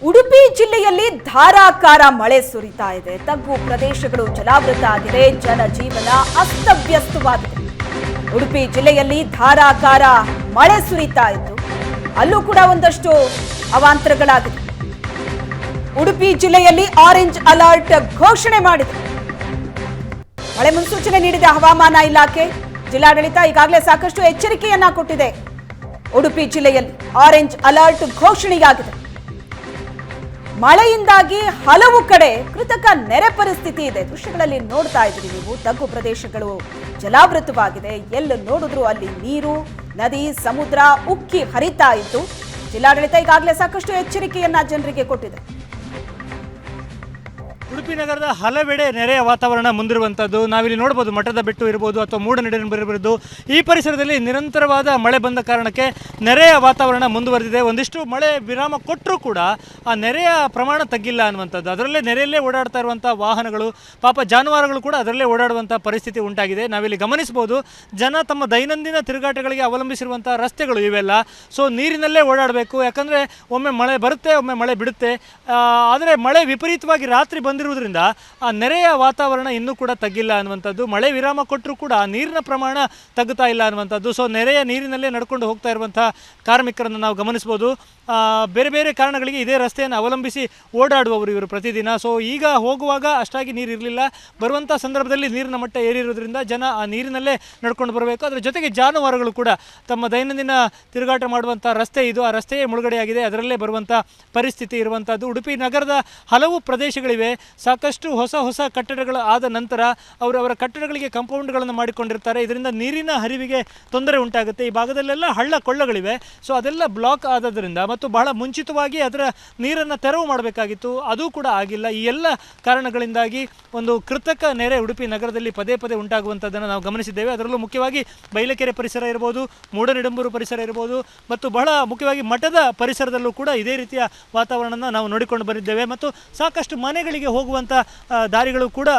ಉಡುಪಿ ಜಿಲ್ಲೆಯಲ್ಲಿ ಧಾರಾಕಾರ ಮಳೆ ಸುರಿತಾ ಇದೆ. ತಗ್ಗು ಪ್ರದೇಶಗಳು ಜಲಾವೃತ ಆಗಿದೆ. ಜನಜೀವನ ಅಸ್ತವ್ಯಸ್ತವಾಗಿದೆ. ಉಡುಪಿ ಜಿಲ್ಲೆಯಲ್ಲಿ ಧಾರಾಕಾರ ಮಳೆ ಸುರಿತಾ ಇದ್ದು ಅಲ್ಲೂ ಕೂಡ ಒಂದಷ್ಟು ಅವಾಂತರಗಳಾಗಿದೆ. ಉಡುಪಿ ಜಿಲ್ಲೆಯಲ್ಲಿ ಆರೆಂಜ್ ಅಲರ್ಟ್ ಘೋಷಣೆ ಮಾಡಿದೆ. ಮಳೆ ಮುನ್ಸೂಚನೆ ನೀಡಿದ ಹವಾಮಾನ ಇಲಾಖೆ. ಜಿಲ್ಲಾಡಳಿತ ಈಗಾಗಲೇ ಸಾಕಷ್ಟು ಎಚ್ಚರಿಕೆಯನ್ನ ಕೊಟ್ಟಿದೆ. ಉಡುಪಿ ಜಿಲ್ಲೆಯಲ್ಲಿ ಆರೆಂಜ್ ಅಲರ್ಟ್ ಘೋಷಣೆಯಾಗಿದೆ. ಮಳೆಯಿಂದಾಗಿ ಹಲವು ಕಡೆ ಕೃತಕ ನೆರೆ ಪರಿಸ್ಥಿತಿ ಇದೆ. ದೃಶ್ಯಗಳಲ್ಲಿ ನೋಡ್ತಾ ಇದ್ದೀರಿ ನೀವು. ತಗ್ಗು ಪ್ರದೇಶಗಳು ಜಲಾವೃತವಾಗಿದೆ. ಎಲ್ಲ ನೋಡಿದ್ರು ಅಲ್ಲಿ ನೀರು, ನದಿ, ಸಮುದ್ರ ಉಕ್ಕಿ ಹರಿತಾ ಇದ್ದು ಜಿಲ್ಲಾಡಳಿತ ಈಗಾಗಲೇ ಸಾಕಷ್ಟು ಎಚ್ಚರಿಕೆಯನ್ನ ಜನರಿಗೆ ಕೊಟ್ಟಿದೆ. ಉಡುಪಿ ನಗರದ ಹಲವೆಡೆ ನೆರೆಯ ವಾತಾವರಣ ಮುಂದಿರುವಂಥದ್ದು ನಾವಿಲ್ಲಿ ನೋಡ್ಬೋದು. ಮಠದ ಬೆಟ್ಟು ಇರ್ಬೋದು ಅಥವಾ ಮೂಡನಡಿರು ಇರ್ಬೋದು. ಈ ಪರಿಸರದಲ್ಲಿ ನಿರಂತರವಾದ ಮಳೆ ಬಂದ ಕಾರಣಕ್ಕೆ ನೆರೆಯ ವಾತಾವರಣ ಮುಂದುವರೆದಿದೆ. ಒಂದಿಷ್ಟು ಮಳೆ ವಿರಾಮ ಕೊಟ್ಟರೂ ಕೂಡ ಆ ನೆರೆಯ ಪ್ರಮಾಣ ತಗ್ಗಿಲ್ಲ ಅನ್ನುವಂಥದ್ದು. ಅದರಲ್ಲೇ ನೆರೆಯಲ್ಲೇ ಓಡಾಡ್ತಾ ಇರುವಂಥ ವಾಹನಗಳು, ಪಾಪ ಜಾನುವಾರುಗಳು ಕೂಡ ಅದರಲ್ಲೇ ಓಡಾಡುವಂಥ ಪರಿಸ್ಥಿತಿ ಉಂಟಾಗಿದೆ. ನಾವಿಲ್ಲಿ ಗಮನಿಸ್ಬೋದು. ಜನ ತಮ್ಮ ದೈನಂದಿನ ತಿರುಗಾಟಗಳಿಗೆ ಅವಲಂಬಿಸಿರುವಂಥ ರಸ್ತೆಗಳು ಇವೆಲ್ಲ. ಸೊ ನೀರಿನಲ್ಲೇ ಓಡಾಡಬೇಕು. ಯಾಕಂದರೆ ಒಮ್ಮೆ ಮಳೆ ಬರುತ್ತೆ, ಒಮ್ಮೆ ಮಳೆ ಬಿಡುತ್ತೆ. ಆದರೆ ಮಳೆ ವಿಪರೀತವಾಗಿ ರಾತ್ರಿ ಬಂದಿರುವುದರಿಂದ ಆ ನೆರೆಯ ವಾತಾವರಣ ಇನ್ನೂ ಕೂಡ ತಗ್ಗಿಲ್ಲ ಅನ್ನುವಂಥದ್ದು. ಮಳೆ ವಿರಾಮ ಕೊಟ್ಟರೂ ಕೂಡ ನೀರಿನ ಪ್ರಮಾಣ ತಗ್ಗುತ್ತಾ ಇಲ್ಲ ಅನ್ನುವಂಥದ್ದು. ಸೊ ನೆರೆಯ ನೀರಿನಲ್ಲೇ ನಡ್ಕೊಂಡು ಹೋಗ್ತಾ ಇರುವಂಥ ಕಾರ್ಮಿಕರನ್ನು ನಾವು ಗಮನಿಸ್ಬೋದು. ಬೇರೆ ಬೇರೆ ಕಾರಣಗಳಿಗೆ ಇದೇ ರಸ್ತೆಯನ್ನು ಅವಲಂಬಿಸಿ ಓಡಾಡುವವರು ಇವರು ಪ್ರತಿದಿನ. ಸೊ ಈಗ ಹೋಗುವಾಗ ಅಷ್ಟಾಗಿ ನೀರು ಇರಲಿಲ್ಲ. ಬರುವಂಥ ಸಂದರ್ಭದಲ್ಲಿ ನೀರಿನ ಮಟ್ಟ ಏರಿರೋದ್ರಿಂದ ಜನ ಆ ನೀರಿನಲ್ಲೇ ನಡ್ಕೊಂಡು ಬರಬೇಕು. ಅದರ ಜೊತೆಗೆ ಜಾನುವಾರುಗಳು ಕೂಡ ತಮ್ಮ ದೈನಂದಿನ ತಿರುಗಾಟ ಮಾಡುವಂಥ ರಸ್ತೆ ಇದು. ಆ ರಸ್ತೆಯೇ ಮುಳುಗಡೆಯಾಗಿದೆ. ಅದರಲ್ಲೇ ಬರುವಂಥ ಪರಿಸ್ಥಿತಿ ಇರುವಂಥದ್ದು. ಉಡುಪಿ ನಗರದ ಹಲವು ಪ್ರದೇಶಗಳಿವೆ. ಸಾಕಷ್ಟು ಹೊಸ ಕಟ್ಟಡಗಳು ಆದ ನಂತರ ಅವರ ಕಟ್ಟಡಗಳಿಗೆ ಕಾಂಪೌಂಡ್ಗಳನ್ನು ಮಾಡಿಕೊಂಡಿರ್ತಾರೆ. ಇದರಿಂದ ನೀರಿನ ಹರಿವಿಗೆ ತೊಂದರೆ ಉಂಟಾಗುತ್ತೆ. ಈ ಭಾಗದಲ್ಲೆಲ್ಲ ಹಳ್ಳ ಕೊಳ್ಳಗಳಿವೆ. ಸೊ ಅದೆಲ್ಲ ಬ್ಲಾಕ್ ಆದದ್ರಿಂದ ಮತ್ತು ಬಹಳ ಮುಂಚಿತವಾಗಿ ಅದರ ನೀರನ್ನು ತೆರವು ಮಾಡಬೇಕಾಗಿತ್ತು. ಅದು ಕೂಡ ಆಗಿಲ್ಲ. ಈ ಎಲ್ಲ ಕಾರಣಗಳಿಂದಾಗಿ ಒಂದು ಕೃತಕ ನೆರೆ ಉಡುಪಿ ನಗರದಲ್ಲಿ ಪದೇ ಪದೇ ಉಂಟಾಗುವಂಥದ್ದನ್ನು ನಾವು ಗಮನಿಸಿದ್ದೇವೆ. ಅದರಲ್ಲೂ ಮುಖ್ಯವಾಗಿ ಬೈಲಕೆರೆ ಪರಿಸರ ಇರ್ಬೋದು, ಮೂಡನಿಡಂಬೂರು ಪರಿಸರ ಇರ್ಬೋದು ಮತ್ತು ಬಹಳ ಮುಖ್ಯವಾಗಿ ಮಠದ ಪರಿಸರದಲ್ಲೂ ಕೂಡ ಇದೇ ರೀತಿಯ ವಾತಾವರಣನ ನಾವು ನೋಡಿಕೊಂಡು ಬಂದಿದ್ದೇವೆ. ಮತ್ತು ಸಾಕಷ್ಟು ಮನೆಗಳಿಗೆ ಹೋಗುವಂಥ ದಾರಿಗಳು ಕೂಡ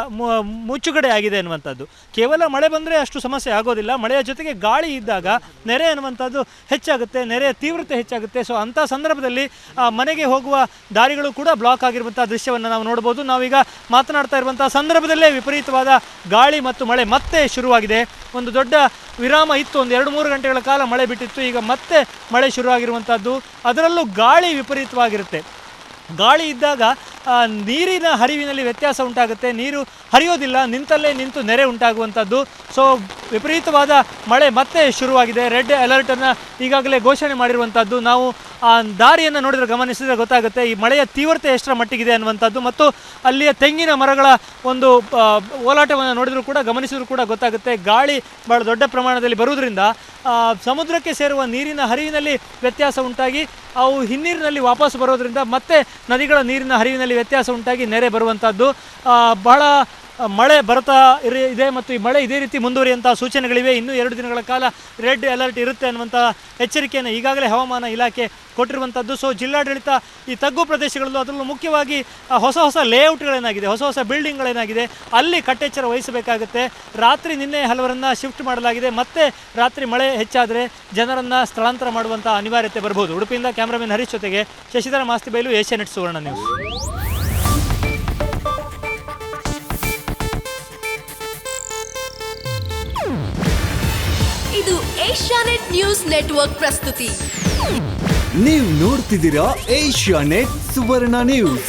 ಮುಚ್ಚುಗಡೆ ಆಗಿದೆ ಅನ್ನುವಂಥದ್ದು. ಕೇವಲ ಮಳೆ ಬಂದರೆ ಅಷ್ಟು ಸಮಸ್ಯೆ ಆಗೋದಿಲ್ಲ. ಮಳೆಯ ಜೊತೆಗೆ ಗಾಳಿ ಇದ್ದಾಗ ನೆರೆ ಅನ್ನುವಂಥದ್ದು ಹೆಚ್ಚಾಗುತ್ತೆ, ನೆರೆಯ ತೀವ್ರತೆ ಹೆಚ್ಚಾಗುತ್ತೆ. ಸೊ ಅಂಥ ಸಂದರ್ಭದಲ್ಲಿ ಮನೆಗೆ ಹೋಗುವ ದಾರಿಗಳು ಕೂಡ ಬ್ಲಾಕ್ ಆಗಿರುವಂಥ ದೃಶ್ಯವನ್ನು ನಾವು ನೋಡ್ಬೋದು. ನಾವೀಗ ಮಾತನಾಡ್ತಾ ಇರುವಂಥ ಸಂದರ್ಭದಲ್ಲೇ ವಿಪರೀತವಾದ ಗಾಳಿ ಮತ್ತು ಮಳೆ ಮತ್ತೆ ಶುರುವಾಗಿದೆ. ಒಂದು ದೊಡ್ಡ ವಿರಾಮ ಇತ್ತು, ಒಂದು 2-3 ಗಂಟೆಗಳ ಕಾಲ ಮಳೆ ಬಿಟ್ಟಿತ್ತು. ಈಗ ಮತ್ತೆ ಮಳೆ ಶುರುವಾಗಿರುವಂಥದ್ದು. ಅದರಲ್ಲೂ ಗಾಳಿ ವಿಪರೀತವಾಗಿರುತ್ತೆ. ಗಾಳಿ ಇದ್ದಾಗ ನೀರಿನ ಹರಿವಿನಲ್ಲಿ ವ್ಯತ್ಯಾಸ ಉಂಟಾಗುತ್ತೆ. ನೀರು ಹರಿಯೋದಿಲ್ಲ, ನಿಂತಲ್ಲೇ ನಿಂತು ನೆರೆ ಉಂಟಾಗುವಂಥದ್ದು. ಸೊ ವಿಪರೀತವಾದ ಮಳೆ ಮತ್ತೆ ಶುರುವಾಗಿದೆ. ರೆಡ್ ಅಲರ್ಟನ್ನು ಈಗಾಗಲೇ ಘೋಷಣೆ ಮಾಡಿರುವಂಥದ್ದು. ನಾವು ಆ ದಾರಿಯನ್ನು ನೋಡಿದರೆ, ಗಮನಿಸಿದರೆ ಗೊತ್ತಾಗುತ್ತೆ ಈ ಮಳೆಯ ತೀವ್ರತೆ ಎಷ್ಟರ ಮಟ್ಟಿಗಿದೆ ಅನ್ನುವಂಥದ್ದು. ಮತ್ತು ಅಲ್ಲಿಯ ತೆಂಗಿನ ಮರಗಳ ಒಂದು ಓಲಾಟವನ್ನು ನೋಡಿದರೂ ಕೂಡ, ಗಮನಿಸಿದರೂ ಕೂಡ ಗೊತ್ತಾಗುತ್ತೆ. ಗಾಳಿ ಭಾಳ ದೊಡ್ಡ ಪ್ರಮಾಣದಲ್ಲಿ ಬರುವುದರಿಂದ ಸಮುದ್ರಕ್ಕೆ ಸೇರುವ ನೀರಿನ ಹರಿವಿನಲ್ಲಿ ವ್ಯತ್ಯಾಸ ಉಂಟಾಗಿ ಅವು ಹಿನ್ನೀರಿನಲ್ಲಿ ವಾಪಸ್ ಬರೋದರಿಂದ ಮತ್ತೆ ನದಿಗಳ ನೀರಿನ ಹರಿವಿನಲ್ಲಿ ವ್ಯತ್ಯಾಸ ಉಂಟಾಗಿ ನೆರೆ ಬರುವಂಥದ್ದು. ಬಹಳ ಮಳೆ ಬರ್ತಾ ಇದೆ ಮತ್ತು ಈ ಮಳೆ ಇದೇ ರೀತಿ ಮುಂದುವರಿಯುವಂಥ ಸೂಚನೆಗಳಿವೆ. ಇನ್ನೂ 2 ದಿನಗಳ ಕಾಲ ರೆಡ್ ಅಲರ್ಟ್ ಇರುತ್ತೆ ಅನ್ನುವಂಥ ಎಚ್ಚರಿಕೆಯನ್ನು ಈಗಾಗಲೇ ಹವಾಮಾನ ಇಲಾಖೆ ಕೊಟ್ಟಿರುವಂಥದ್ದು. ಸೊ ಜಿಲ್ಲಾಡಳಿತ ಈ ತಗ್ಗು ಪ್ರದೇಶಗಳಲ್ಲೂ, ಅದರಲ್ಲೂ ಮುಖ್ಯವಾಗಿ ಹೊಸ ಲೇಔಟ್ಗಳೇನಾಗಿದೆ, ಹೊಸ ಬಿಲ್ಡಿಂಗ್ಗಳೇನಾಗಿದೆ ಅಲ್ಲಿ ಕಟ್ಟೆಚ್ಚರ ವಹಿಸಬೇಕಾಗುತ್ತೆ. ರಾತ್ರಿ ನಿನ್ನೆ ಹಲವರನ್ನು ಶಿಫ್ಟ್ ಮಾಡಲಾಗಿದೆ. ಮತ್ತೆ ರಾತ್ರಿ ಮಳೆ ಹೆಚ್ಚಾದರೆ ಜನರನ್ನು ಸ್ಥಳಾಂತರ ಮಾಡುವಂಥ ಅನಿವಾರ್ಯತೆ ಬರ್ಬೋದು. ಉಡುಪಿಯಿಂದ ಕ್ಯಾಮ್ರಾಮನ್ ಹರೀಶ್ ಜೊತೆಗೆ ಶಶಿಧರ ಮಾಸ್ತಿಬೈಲು, ಏಷ್ಯಾನೆಟ್ ಸುವರ್ಣ ನ್ಯೂಸ್. ಇದು ಏಷ್ಯಾನೆಟ್ ನ್ಯೂಸ್ ನೆಟ್ವರ್ಕ್ ಪ್ರಸ್ತುತಿ. ನೀವು ನೋಡ್ತಿದ್ದೀರಾ ಏಷ್ಯಾನೆಟ್ ಸುವರ್ಣ ನ್ಯೂಸ್.